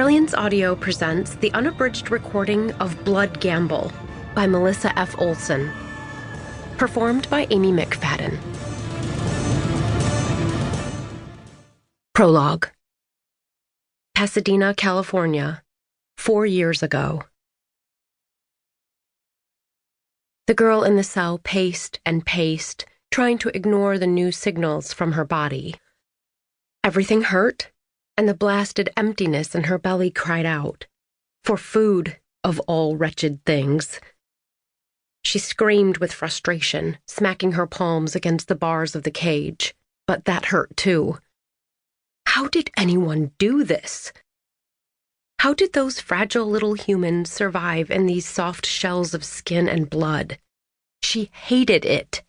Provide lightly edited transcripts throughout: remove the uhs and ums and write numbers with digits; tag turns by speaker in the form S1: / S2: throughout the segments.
S1: Brilliance Audio presents the unabridged recording of Blood Gamble by Melissa F. Olson, performed by Amy McFadden. Prologue. Pasadena, California, 4 years ago. The girl in the cell paced and paced, trying to ignore the new signals from her body. Everything hurt, and the blasted emptiness in her belly cried out, for food, of all wretched things. She screamed with frustration, smacking her palms against the bars of the cage, but that hurt too. How did anyone do this? How did those fragile little humans survive in these soft shells of skin and blood? She hated it.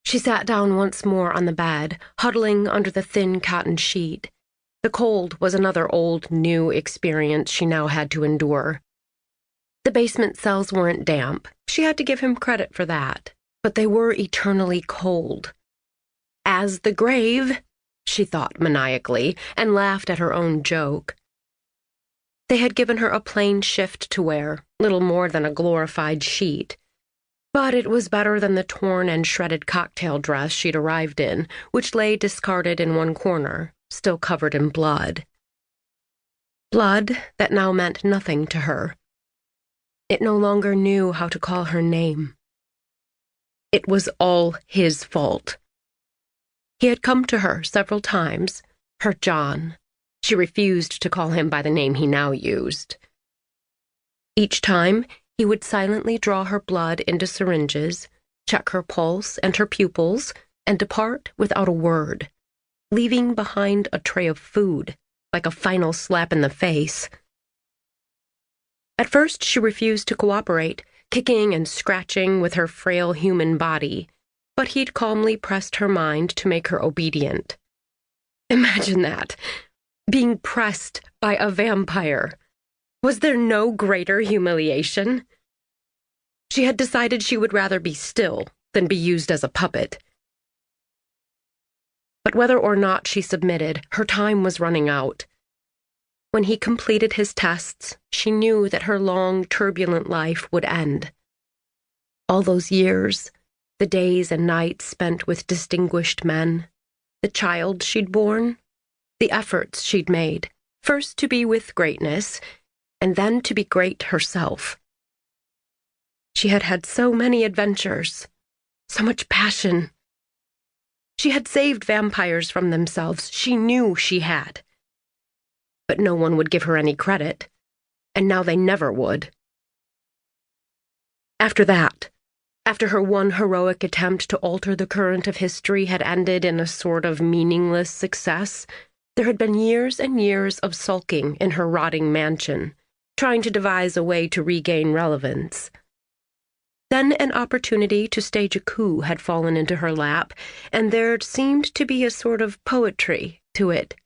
S1: She sat down once more on the bed, huddling under the thin cotton sheet. The cold was another old, new experience she now had to endure. The basement cells weren't damp. She had to give him credit for that, but they were eternally cold. As the grave, she thought maniacally, and laughed at her own joke. They had given her a plain shift to wear, little more than a glorified sheet. But it was better than the torn and shredded cocktail dress she'd arrived in, which lay discarded in one corner, still covered in blood. Blood that now meant nothing to her. It no longer knew how to call her name. It was all his fault. He had come to her several times, her John. She refused to call him by the name he now used. Each time, he would silently draw her blood into syringes, check her pulse and her pupils, and depart without a word, leaving behind a tray of food, like a final slap in the face. At first, she refused to cooperate, kicking and scratching with her frail human body, but he'd calmly pressed her mind to make her obedient. Imagine that, being pressed by a vampire. Was there no greater humiliation? She had decided she would rather be still than be used as a puppet. But whether or not she submitted, her time was running out. When he completed his tests, she knew that her long, turbulent life would end. All those years, the days and nights spent with distinguished men, the child she'd borne, the efforts she'd made, first to be with greatness, and then to be great herself. She had had so many adventures, so much passion. She had saved vampires from themselves. She knew she had. But no one would give her any credit, and now they never would. After that, after her one heroic attempt to alter the current of history had ended in a sort of meaningless success, there had been years and years of sulking in her rotting mansion, trying to devise a way to regain relevance. Then an opportunity to stage a coup had fallen into her lap, and there seemed to be a sort of poetry to it.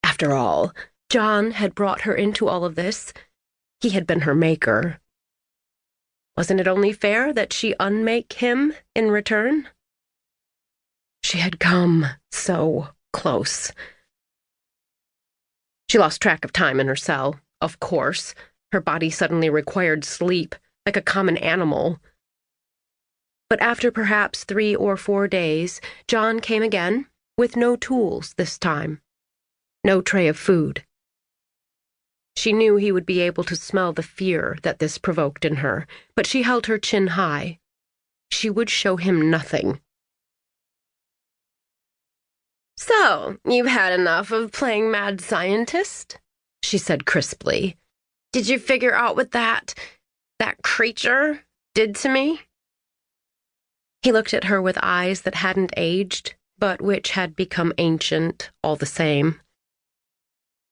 S1: After all, John had brought her into all of this. He had been her maker. Wasn't it only fair that she unmake him in return? She had come so close. She lost track of time in her cell, of course. Her body suddenly required sleep, like a common animal. But after perhaps 3 or 4 days, John came again, with no tools this time. No tray of food. She knew he would be able to smell the fear that this provoked in her, but she held her chin high. She would show him nothing. "So, you've had enough of playing mad scientist?" she said crisply. "Did you figure out what that creature did to me?" He looked at her with eyes that hadn't aged, but which had become ancient all the same.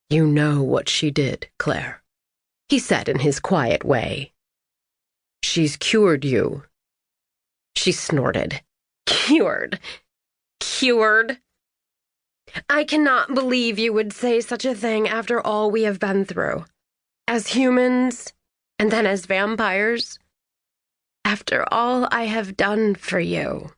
S1: "You know what she did, Claire," he said in his quiet way. "She's cured you." She snorted. "Cured? Cured? I cannot believe you would say such a thing after all we have been through. As humans, and then as vampires. After all I have done for you."